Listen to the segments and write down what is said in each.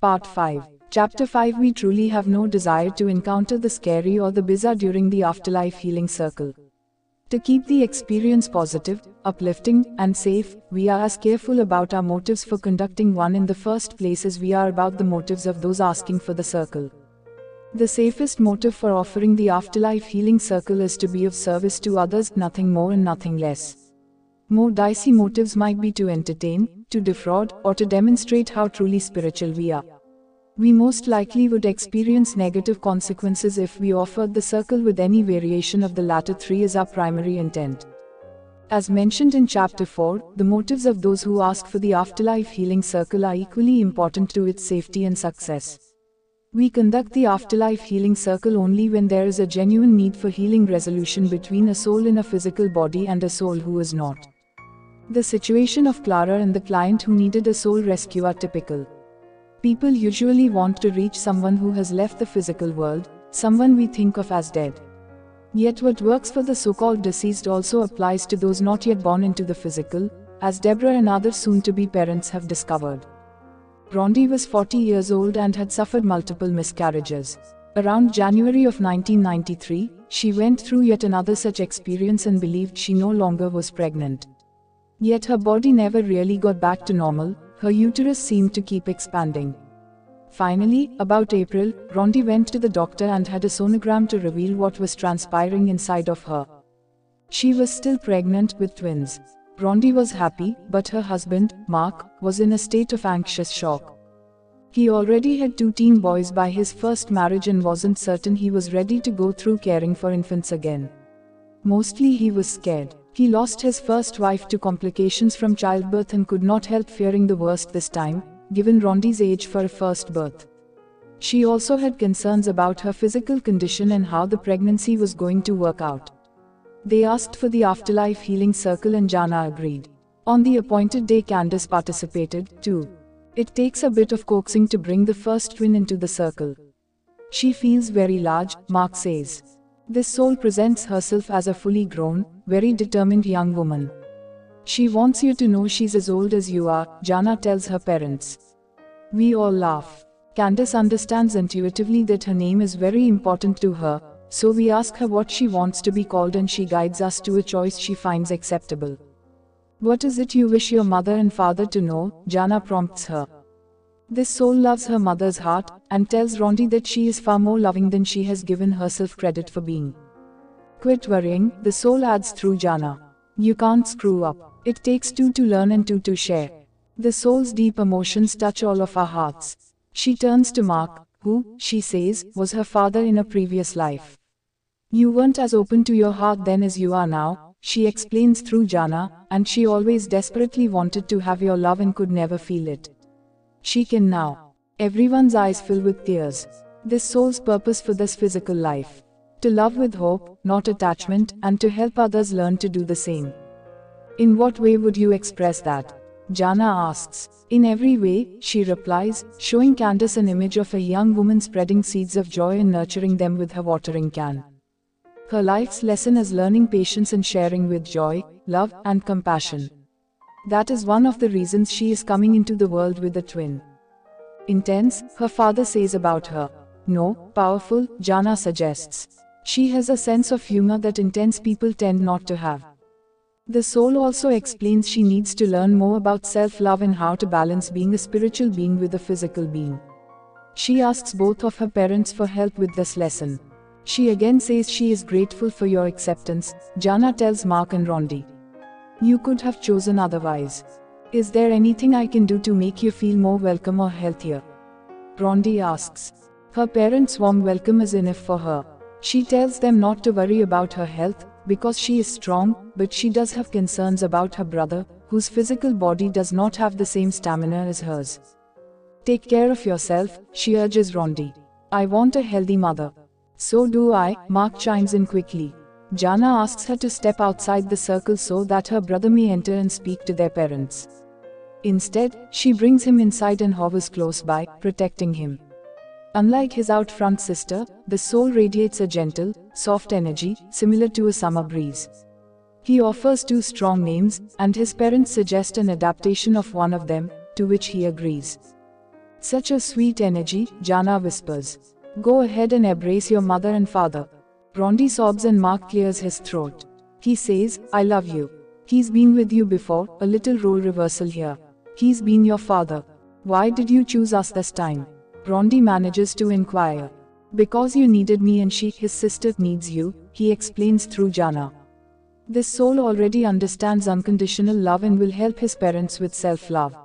Part 5. Chapter 5. We truly have no desire to encounter the scary or the bizarre during the afterlife healing circle. To keep the experience positive, uplifting, and safe, we are as careful about our motives for conducting one in the first place as we are about the motives of those asking for the circle. The safest motive for offering the afterlife healing circle is to be of service to others, nothing more and nothing less. More dicey motives might be to entertain, to defraud, or to demonstrate how truly spiritual we are. We most likely would experience negative consequences if we offered the circle with any variation of the latter three as our primary intent. As mentioned in Chapter 4, the motives of those who ask for the afterlife healing circle are equally important to its safety and success. We conduct the afterlife healing circle only when there is a genuine need for healing resolution between a soul in a physical body and a soul who is not. The situation of Clara and the client who needed a soul rescue are typical. People usually want to reach someone who has left the physical world, someone we think of as dead. Yet what works for the so-called deceased also applies to those not yet born into the physical, as Deborah and other soon-to-be parents have discovered. Rhonda was 40 years old and had suffered multiple miscarriages. Around January of 1993, she went through yet another such experience and believed she no longer was pregnant. Yet her body never really got back to normal, her uterus seemed to keep expanding. Finally, about April, Rhonda went to the doctor and had a sonogram to reveal what was transpiring inside of her. She was still pregnant with twins. Rhonda was happy, but her husband, Mark, was in a state of anxious shock. He already had 2 teen boys by his first marriage and wasn't certain he was ready to go through caring for infants again. Mostly he was scared. He lost his first wife to complications from childbirth and could not help fearing the worst this time, given Rhonda's age for a first birth. She also had concerns about her physical condition and how the pregnancy was going to work out. They asked for the afterlife healing circle and Jana agreed. On the appointed day, Candace participated, too. It takes a bit of coaxing to bring the first twin into the circle. She feels very large, Mark says. This soul presents herself as a fully grown, very determined young woman. She wants you to know she's as old as you are, Jana tells her parents. We all laugh. Candace understands intuitively that her name is very important to her, so we ask her what she wants to be called and she guides us to a choice she finds acceptable. What is it you wish your mother and father to know? Jana prompts her. This soul loves her mother's heart, and tells Rhonda that she is far more loving than she has given herself credit for being. Quit worrying, the soul adds through Jana. You can't screw up. It takes 2 to learn and 2 to share. The soul's deep emotions touch all of our hearts. She turns to Mark, who, she says, was her father in a previous life. You weren't as open to your heart then as you are now, she explains through Jana, and she always desperately wanted to have your love and could never feel it. She can now. Everyone's eyes fill with tears. This soul's purpose for this physical life. To love with hope, not attachment, and to help others learn to do the same. In what way would you express that? Jana asks. In every way, she replies, showing Candace an image of a young woman spreading seeds of joy and nurturing them with her watering can. Her life's lesson is learning patience and sharing with joy, love, and compassion. That is one of the reasons she is coming into the world with a twin. Intense, her father says about her. No, powerful, Jana suggests. She has a sense of humor that intense people tend not to have. The soul also explains she needs to learn more about self-love and how to balance being a spiritual being with a physical being. She asks both of her parents for help with this lesson. She again says she is grateful for your acceptance, Jana tells Mark and Rhonda. You could have chosen otherwise. Is there anything I can do to make you feel more welcome or healthier? Rhonda asks. Her parents' warm welcome is enough for her. She tells them not to worry about her health, because she is strong, but she does have concerns about her brother, whose physical body does not have the same stamina as hers. Take care of yourself, she urges Rhonda. I want a healthy mother. So do I, Mark chimes in quickly. Jana asks her to step outside the circle so that her brother may enter and speak to their parents. Instead, she brings him inside and hovers close by, protecting him. Unlike his out-front sister, the soul radiates a gentle, soft energy, similar to a summer breeze. He offers 2 strong names, and his parents suggest an adaptation of one of them, to which he agrees. Such a sweet energy, Jana whispers. Go ahead and embrace your mother and father. Rondi sobs and Mark clears his throat. He says, I love you. He's been with you before, a little role reversal here. He's been your father. Why did you choose us this time? Rondi manages to inquire. Because you needed me and his sister, needs you, he explains through Jana. This soul already understands unconditional love and will help his parents with self-love.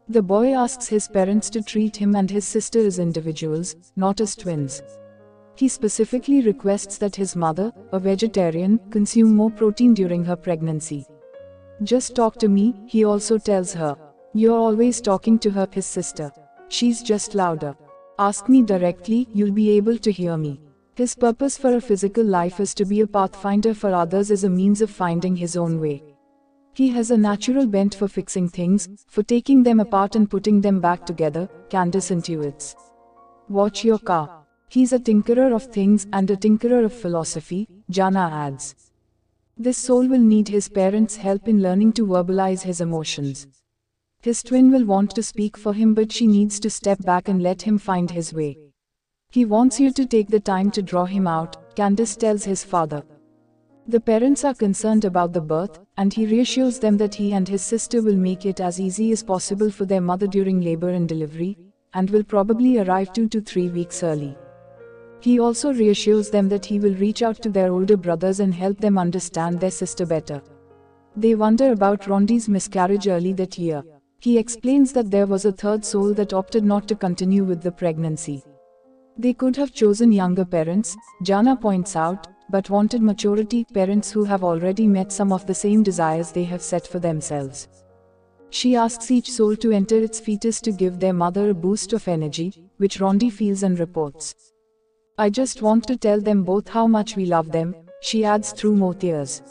The boy asks his parents to treat him and his sister as individuals, not as twins. He specifically requests that his mother, a vegetarian, consume more protein during her pregnancy. Just talk to me, he also tells her. You're always talking to her, his sister. She's just louder. Ask me directly, you'll be able to hear me. His purpose for a physical life is to be a pathfinder for others as a means of finding his own way. He has a natural bent for fixing things, for taking them apart and putting them back together, Candace intuits. Watch your car. He's a tinkerer of things and a tinkerer of philosophy, Jana adds. This soul will need his parents' help in learning to verbalize his emotions. His twin will want to speak for him, but she needs to step back and let him find his way. He wants you to take the time to draw him out, Candace tells his father. The parents are concerned about the birth, and he reassures them that he and his sister will make it as easy as possible for their mother during labor and delivery, and will probably arrive 2 to 3 weeks early. He also reassures them that he will reach out to their older brothers and help them understand their sister better. They wonder about Rondi's miscarriage early that year. He explains that there was a third soul that opted not to continue with the pregnancy. They could have chosen younger parents, Jana points out, but wanted maturity, parents who have already met some of the same desires they have set for themselves. She asks each soul to enter its fetus to give their mother a boost of energy, which Rondi feels and reports. I just want to tell them both how much we love them, she adds through more tears.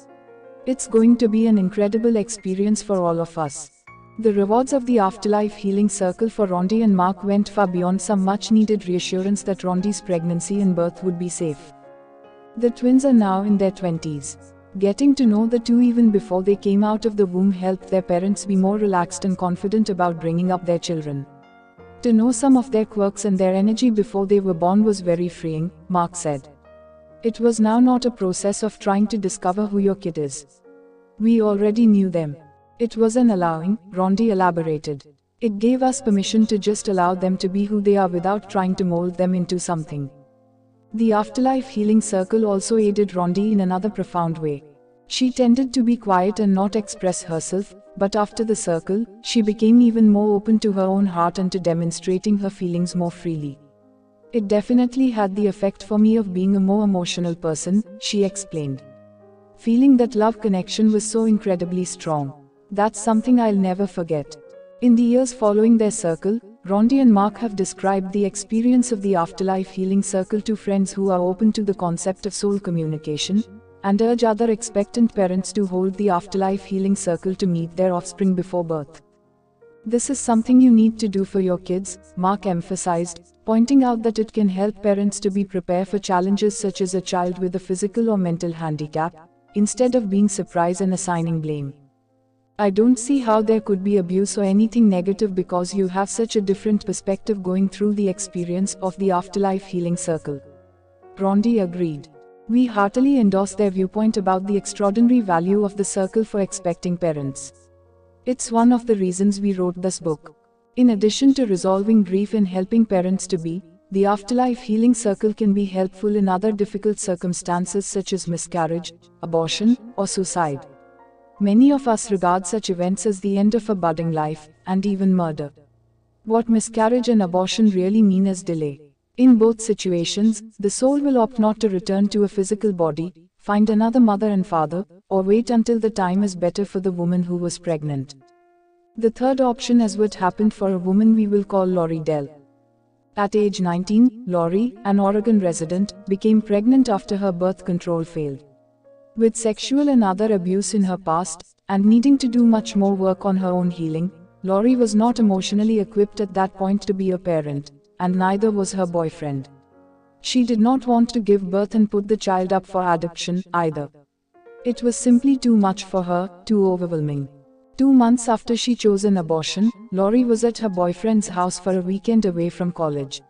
It's going to be an incredible experience for all of us. The rewards of the Afterlife Healing Circle for Rondi and Mark went far beyond some much-needed reassurance that Rondi's pregnancy and birth would be safe. The twins are now in their 20s. Getting to know the two even before they came out of the womb helped their parents be more relaxed and confident about bringing up their children. To know some of their quirks and their energy before they were born was very freeing, Mark said. It was now not a process of trying to discover who your kid is. We already knew them. It was an allowing, Rondi elaborated. It gave us permission to just allow them to be who they are without trying to mold them into something. The Afterlife Healing Circle also aided Rondi in another profound way. She tended to be quiet and not express herself, but after the circle, she became even more open to her own heart and to demonstrating her feelings more freely. It definitely had the effect for me of being a more emotional person, she explained. Feeling that love connection was so incredibly strong. That's something I'll never forget. In the years following their circle, Rondi and Mark have described the experience of the Afterlife Healing Circle to friends who are open to the concept of soul communication, and urge other expectant parents to hold the Afterlife Healing Circle to meet their offspring before birth. This is something you need to do for your kids, Mark emphasized, pointing out that it can help parents to be prepared for challenges such as a child with a physical or mental handicap, instead of being surprised and assigning blame. I don't see how there could be abuse or anything negative because you have such a different perspective going through the experience of the Afterlife Healing Circle. Rondi agreed. We heartily endorse their viewpoint about the extraordinary value of the circle for expecting parents. It's one of the reasons we wrote this book. In addition to resolving grief and helping parents to be, the Afterlife Healing Circle can be helpful in other difficult circumstances such as miscarriage, abortion, or suicide. Many of us regard such events as the end of a budding life, and even murder. What miscarriage and abortion really mean is delay. In both situations, the soul will opt not to return to a physical body, find another mother and father, or wait until the time is better for the woman who was pregnant. The third option is what happened for a woman we will call Lori Dell. At age 19, Lori, an Oregon resident, became pregnant after her birth control failed. With sexual and other abuse in her past, and needing to do much more work on her own healing, Lori was not emotionally equipped at that point to be a parent, and neither was her boyfriend. She did not want to give birth and put the child up for adoption, either. It was simply too much for her, too overwhelming. 2 months after she chose an abortion, Lori was at her boyfriend's house for a weekend away from college.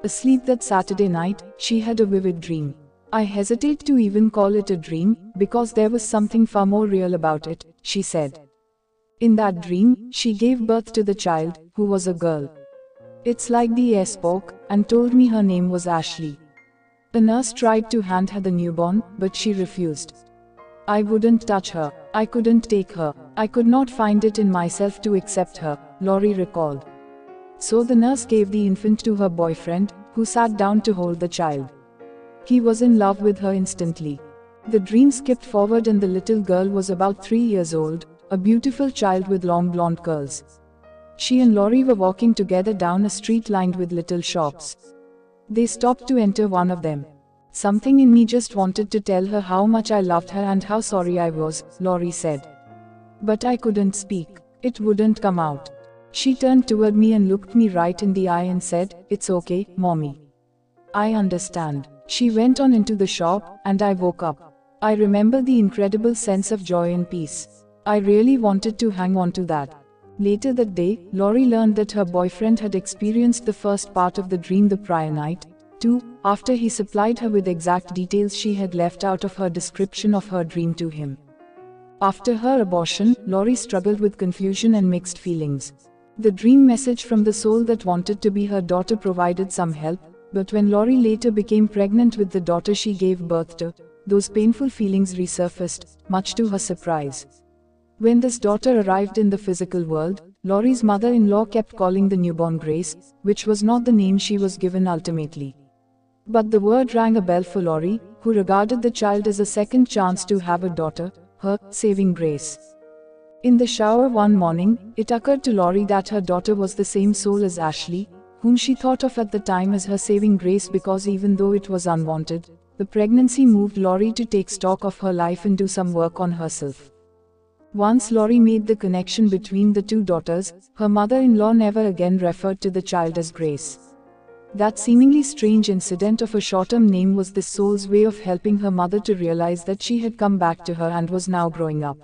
Asleep that Saturday night, she had a vivid dream. I hesitate to even call it a dream, because there was something far more real about it, she said. In that dream, she gave birth to the child, who was a girl. It's like the air spoke, and told me her name was Ashley. The nurse tried to hand her the newborn, but she refused. I wouldn't touch her. I couldn't take her. I could not find it in myself to accept her, Lori recalled. So the nurse gave the infant to her boyfriend, who sat down to hold the child. He was in love with her instantly. The dream skipped forward and the little girl was about 3 years old, a beautiful child with long blonde curls. She and Lori were walking together down a street lined with little shops. They stopped to enter one of them. Something in me just wanted to tell her how much I loved her and how sorry I was, Lori said. But I couldn't speak. It wouldn't come out. She turned toward me and looked me right in the eye and said, "It's okay, Mommy. I understand." She went on into the shop, and I woke up. I remember the incredible sense of joy and peace. I really wanted to hang on to that. Later that day, Lori learned that her boyfriend had experienced the first part of the dream the prior night, too, after he supplied her with exact details she had left out of her description of her dream to him. After her abortion, Lori struggled with confusion and mixed feelings. The dream message from the soul that wanted to be her daughter provided some help, but when Lori later became pregnant with the daughter she gave birth to, those painful feelings resurfaced, much to her surprise. When this daughter arrived in the physical world, Lori's mother-in-law kept calling the newborn Grace, which was not the name she was given ultimately. But the word rang a bell for Lori, who regarded the child as a second chance to have a daughter, her saving grace. In the shower one morning, it occurred to Lori that her daughter was the same soul as Ashley, whom she thought of at the time as her saving grace because even though it was unwanted, the pregnancy moved Lori to take stock of her life and do some work on herself. Once Lori made the connection between the two daughters, her mother-in-law never again referred to the child as Grace. That seemingly strange incident of a short-term name was this soul's way of helping her mother to realize that she had come back to her and was now growing up.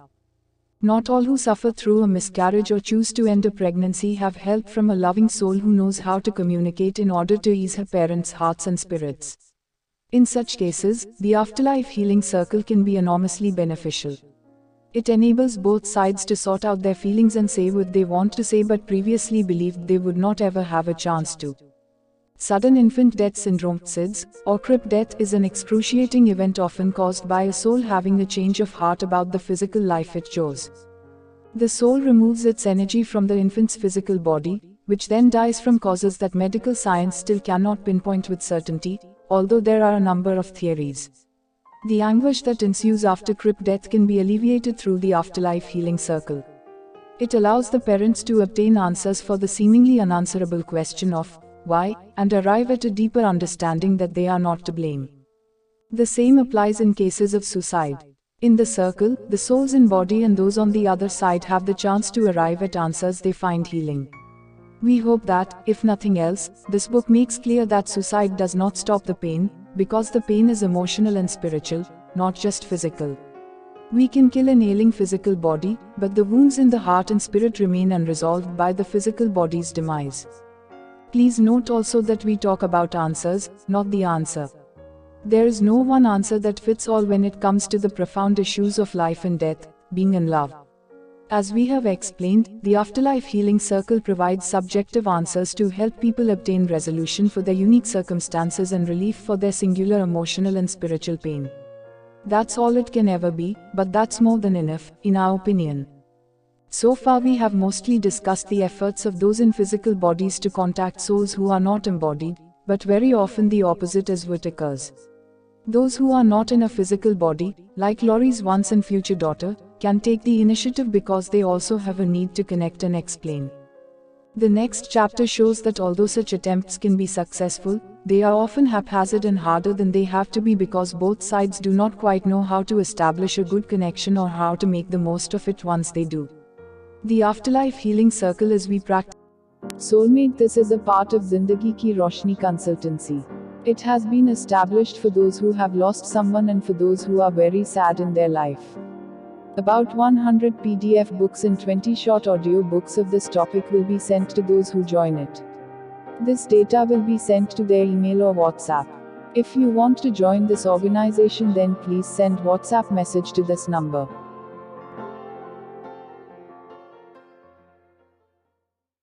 Not all who suffer through a miscarriage or choose to end a pregnancy have help from a loving soul who knows how to communicate in order to ease her parents' hearts and spirits. In such cases, the afterlife healing circle can be enormously beneficial. It enables both sides to sort out their feelings and say what they want to say but previously believed they would not ever have a chance to. Sudden infant death syndrome, SIDS, or crib death is an excruciating event often caused by a soul having a change of heart about the physical life it chose. The soul removes its energy from the infant's physical body, which then dies from causes that medical science still cannot pinpoint with certainty, although there are a number of theories. The anguish that ensues after crib death can be alleviated through the afterlife healing circle. It allows the parents to obtain answers for the seemingly unanswerable question of why, and arrive at a deeper understanding that they are not to blame. The same applies in cases of suicide. In the circle, the souls in body and those on the other side have the chance to arrive at answers they find healing. We hope that, if nothing else, this book makes clear that suicide does not stop the pain, because the pain is emotional and spiritual, not just physical. We can kill an ailing physical body, but the wounds in the heart and spirit remain unresolved by the physical body's demise. Please note also that we talk about answers, not the answer. There is no one answer that fits all when it comes to the profound issues of life and death, being in love. As we have explained, the Afterlife Healing Circle provides subjective answers to help people obtain resolution for their unique circumstances and relief for their singular emotional and spiritual pain. That's all it can ever be, but that's more than enough, in our opinion. So far we have mostly discussed the efforts of those in physical bodies to contact souls who are not embodied, but very often the opposite is what occurs. Those who are not in a physical body, like Lori's once and future daughter, can take the initiative because they also have a need to connect and explain. The next chapter shows that although such attempts can be successful, they are often haphazard and harder than they have to be because both sides do not quite know how to establish a good connection or how to make the most of it once they do. The Afterlife Healing Circle as we practice. Soulmate, this is a part of Zindagi Ki Roshni Consultancy. It has been established for those who have lost someone and for those who are very sad in their life. About 100 PDF books and 20 short audio books of this topic will be sent to those who join it. This data will be sent to their email or WhatsApp. If you want to join this organization, then please send WhatsApp message to this number.